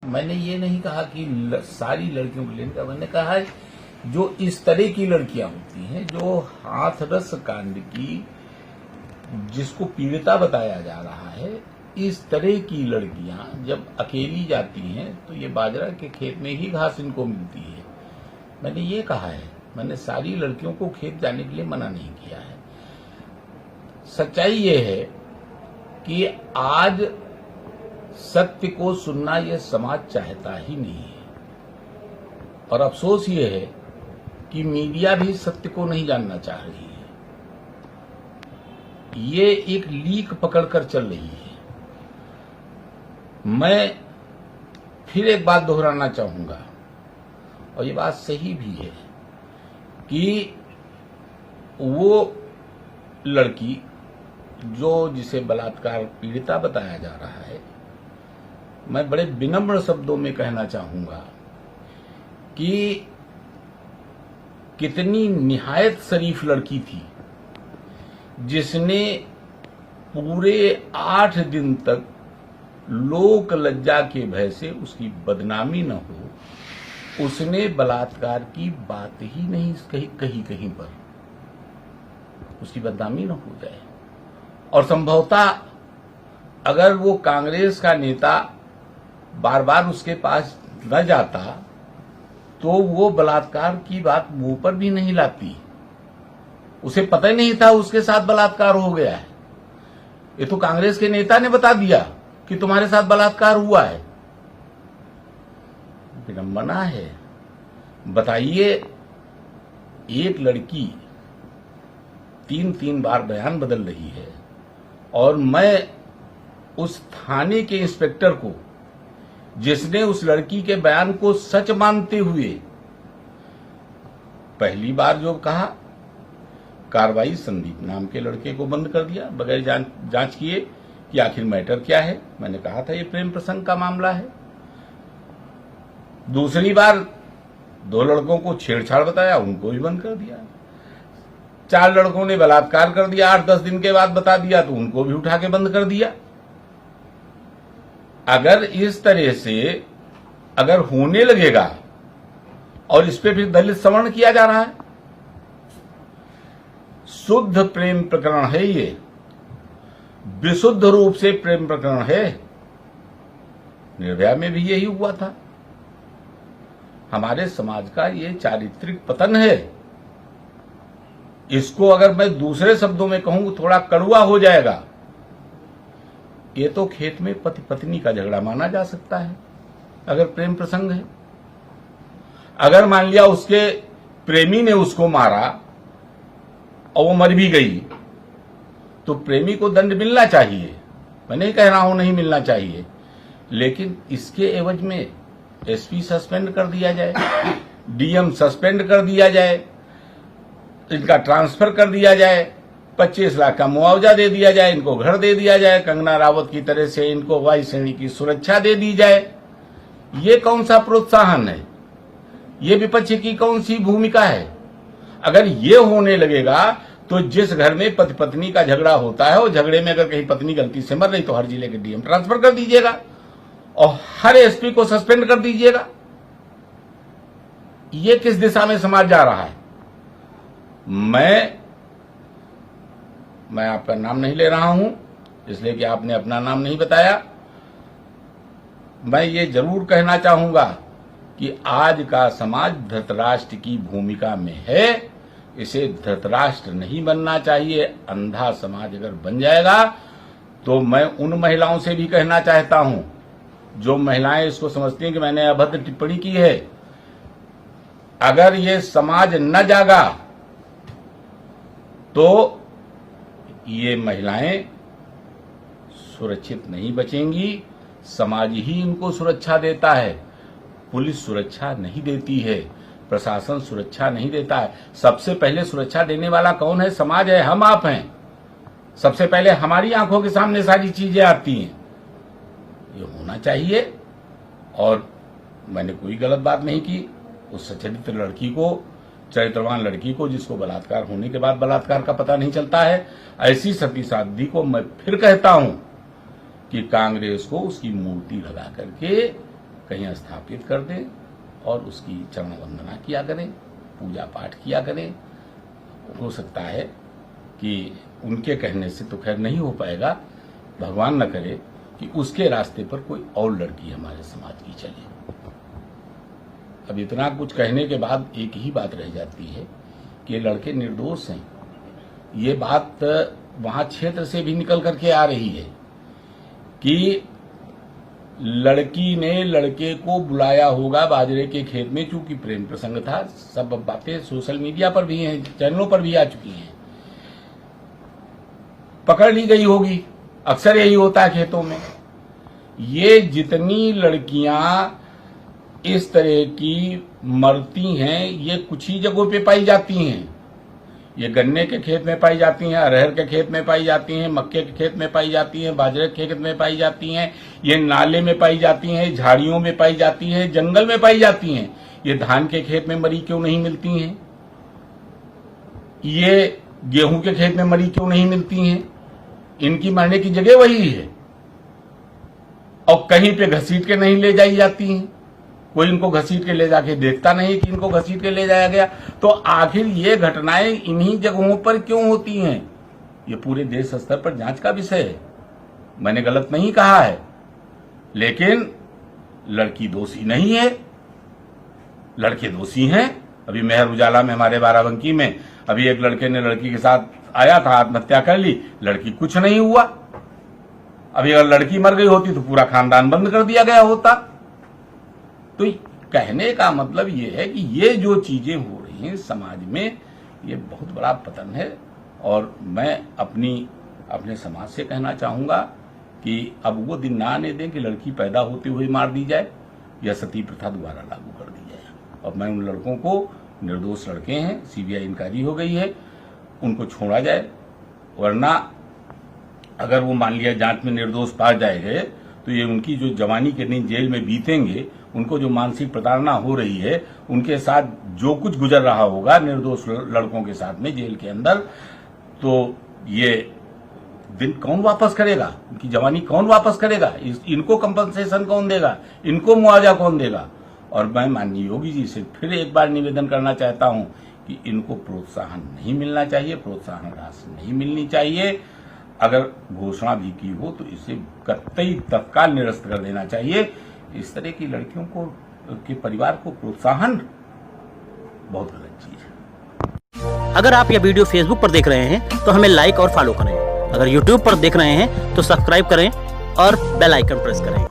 मैंने ये नहीं कहा कि सारी लड़कियों को लेने का, मैंने कहा है जो इस तरह की लड़कियां होती हैं जो हाथरस कांड की जिसको पीड़िता बताया जा रहा है, इस तरह की लड़कियां जब अकेली जाती हैं तो ये बाजरा के खेत में ही घास इनको मिलती है। मैंने ये कहा है, मैंने सारी लड़कियों को खेत जाने के लिए मना नहीं किया है। सच्चाई ये है कि आज सत्य को सुनना यह समाज चाहता ही नहीं है, और अफसोस ये है कि मीडिया भी सत्य को नहीं जानना चाह रही है। ये एक लीक पकड़कर चल रही है। मैं फिर एक बात दोहराना चाहूंगा, और ये बात सही भी है, कि वो लड़की जो जिसे बलात्कार पीड़िता बताया जा रहा है, मैं बड़े विनम्र शब्दों में कहना चाहूंगा कि कितनी निहायत शरीफ लड़की थी जिसने पूरे 8 दिन तक लोक लज्जा के भय से उसकी बदनामी न हो, उसने बलात्कार की बात ही नहीं कहीं पर उसकी बदनामी न हो जाए। और संभवतः अगर वो कांग्रेस का नेता बार बार उसके पास न जाता तो वो बलात्कार की बात मुंह पर भी नहीं लाती। उसे पता ही नहीं था उसके साथ बलात्कार हो गया है। ये तो कांग्रेस के नेता ने बता दिया कि तुम्हारे साथ बलात्कार हुआ है। विडंबना है। बताइए, एक लड़की 3 बार बयान बदल रही है, और मैं उस थाने के इंस्पेक्टर को जिसने उस लड़की के बयान को सच मानते हुए पहली बार जो कहा, कार्रवाई संदीप नाम के लड़के को बंद कर दिया बगैर जांच किए कि आखिर मैटर क्या है। मैंने कहा था ये प्रेम प्रसंग का मामला है। दूसरी बार 2 लड़कों को छेड़छाड़ बताया, उनको भी बंद कर दिया। 4 लड़कों ने बलात्कार कर दिया, 8-10 दिन के बाद बता दिया तो उनको भी उठा के बंद कर दिया। अगर इस तरह से अगर होने लगेगा, और इस पे फिर दलित सवर्ण किया जा रहा है, शुद्ध प्रेम प्रकरण है ये, विशुद्ध रूप से प्रेम प्रकरण है। निर्भया में भी यही हुआ था। हमारे समाज का ये चारित्रिक पतन है। इसको अगर मैं दूसरे शब्दों में कहूं थोड़ा कड़वा हो जाएगा। ये तो खेत में पति पत्नी का झगड़ा माना जा सकता है अगर प्रेम प्रसंग है। अगर मान लिया उसके प्रेमी ने उसको मारा और वो मर भी गई, तो प्रेमी को दंड मिलना चाहिए। मैं नहीं कह रहा हूं नहीं मिलना चाहिए, लेकिन इसके एवज में एसपी सस्पेंड कर दिया जाए, डीएम सस्पेंड कर दिया जाए, इनका ट्रांसफर कर दिया जाए, 25 लाख का मुआवजा दे दिया जाए, इनको घर दे दिया जाए, कंगना रावत की तरह से इनको वायु श्रेणी की सुरक्षा दे दी जाए। ये कौन सा प्रोत्साहन है? ये विपक्ष की कौन सी भूमिका है? अगर ये होने लगेगा तो जिस घर में पति पत्नी का झगड़ा होता है, और झगड़े में अगर कहीं पत्नी गलती से मर रही तो हर जिले के डीएम ट्रांसफर कर दीजिएगा और हर एसपी को सस्पेंड कर दीजिएगा। ये किस दिशा में समाज जा रहा है? मैं आपका नाम नहीं ले रहा हूं, इसलिए कि आपने अपना नाम नहीं बताया। मैं ये जरूर कहना चाहूंगा कि आज का समाज धृतराष्ट्र की भूमिका में है। इसे धृतराष्ट्र नहीं बनना चाहिए। अंधा समाज अगर बन जाएगा तो मैं उन महिलाओं से भी कहना चाहता हूं जो महिलाएं इसको समझती हैं कि मैंने अभद्र टिप्पणी की है। अगर ये समाज न जागा तो ये महिलाएं सुरक्षित नहीं बचेंगी। समाज ही इनको सुरक्षा देता है। पुलिस सुरक्षा नहीं देती है, प्रशासन सुरक्षा नहीं देता है। सबसे पहले सुरक्षा देने वाला कौन है? समाज है, हम आप हैं। सबसे पहले हमारी आंखों के सामने सारी चीजें आती हैं। ये होना चाहिए। और मैंने कोई गलत बात नहीं की। उस सचरित्र लड़की को, चरित्रवान लड़की को, जिसको बलात्कार होने के बाद बलात्कार का पता नहीं चलता है, ऐसी सती साध्वी को मैं फिर कहता हूं कि कांग्रेस को उसकी मूर्ति लगा करके कहीं स्थापित कर दें और उसकी चरण वंदना किया करें, पूजा पाठ किया करें। हो सकता है कि उनके कहने से तो खैर नहीं हो पाएगा, भगवान न करे कि उसके रास्ते पर कोई और लड़की हमारे समाज की चले। अब इतना कुछ कहने के बाद एक ही बात रह जाती है कि ये लड़के निर्दोष हैं। ये बात वहां क्षेत्र से भी निकल करके आ रही है कि लड़की ने लड़के को बुलाया होगा बाजरे के खेत में, चूंकि प्रेम प्रसंग था। सब बातें सोशल मीडिया पर भी हैं, चैनलों पर भी आ चुकी हैं। पकड़ ली गई होगी, अक्सर यही होता है खेतों में। ये जितनी लड़कियां इस तरह की मरती हैं, ये कुछ ही जगहों पे पाई जाती हैं। ये गन्ने के खेत में पाई जाती हैं, अरहर के खेत में पाई जाती हैं, मक्के के खेत में पाई जाती हैं, बाजरे के खेत में पाई जाती हैं, ये नाले में पाई जाती हैं, झाड़ियों में पाई जाती हैं, जंगल में पाई जाती हैं। ये धान के खेत में मरी क्यों नहीं मिलती हैं? ये गेहूं के खेत में मरी क्यों नहीं मिलती हैं? इनकी मरने की जगह वही है और कहीं पे घसीट के नहीं ले जाई जाती हैं। कोई इनको घसीट के ले जाके देखता नहीं कि इनको घसीट के ले जाया गया। तो आखिर ये घटनाएं इन्हीं जगहों पर क्यों होती हैं? ये पूरे देश स्तर पर जांच का विषय है। मैंने गलत नहीं कहा है, लेकिन लड़की दोषी नहीं है, लड़के दोषी हैं। अभी मेहर उजाला में हमारे बाराबंकी में अभी एक लड़के ने लड़की के साथ आया था, आत्महत्या कर ली, लड़की कुछ नहीं हुआ। अभी अगर लड़की मर गई होती तो पूरा खानदान बंद कर दिया गया होता। तो कहने का मतलब ये है कि ये जो चीजें हो रही हैं समाज में, ये बहुत बड़ा पतन है। और मैं अपने समाज से कहना चाहूंगा कि अब वो दिन ना आने दें कि लड़की पैदा होते हुए मार दी जाए या सती प्रथा दोबारा लागू कर दी जाए। और मैं उन लड़कों को, निर्दोष लड़के हैं, सीबीआई इंक्वायरी हो गई है, उनको छोड़ा जाए। वरना अगर वो मान लिया जांच में निर्दोष पाए जाएंगे तो ये उनकी जो जवानी के दिन जेल में बीतेंगे, उनको जो मानसिक प्रताड़ना हो रही है, उनके साथ जो कुछ गुजर रहा होगा निर्दोष लड़कों के साथ में जेल के अंदर, तो ये दिन कौन वापस करेगा? उनकी जवानी कौन वापस करेगा? इनको कंपनसेशन कौन देगा? इनको मुआवजा कौन देगा? और मैं माननीय योगी जी से फिर एक बार निवेदन करना चाहता हूं कि इनको प्रोत्साहन नहीं मिलना चाहिए, प्रोत्साहन राशि नहीं मिलनी चाहिए। अगर घोषणा भी की हो तो इसे कतई तत्काल निरस्त कर देना चाहिए। इस तरह की लड़कियों को के परिवार को प्रोत्साहन बहुत गलत चीज है। अगर आप यह वीडियो फेसबुक पर देख रहे हैं तो हमें लाइक और फॉलो करें। अगर यूट्यूब पर देख रहे हैं तो सब्सक्राइब करें और बेल आइकन प्रेस करें।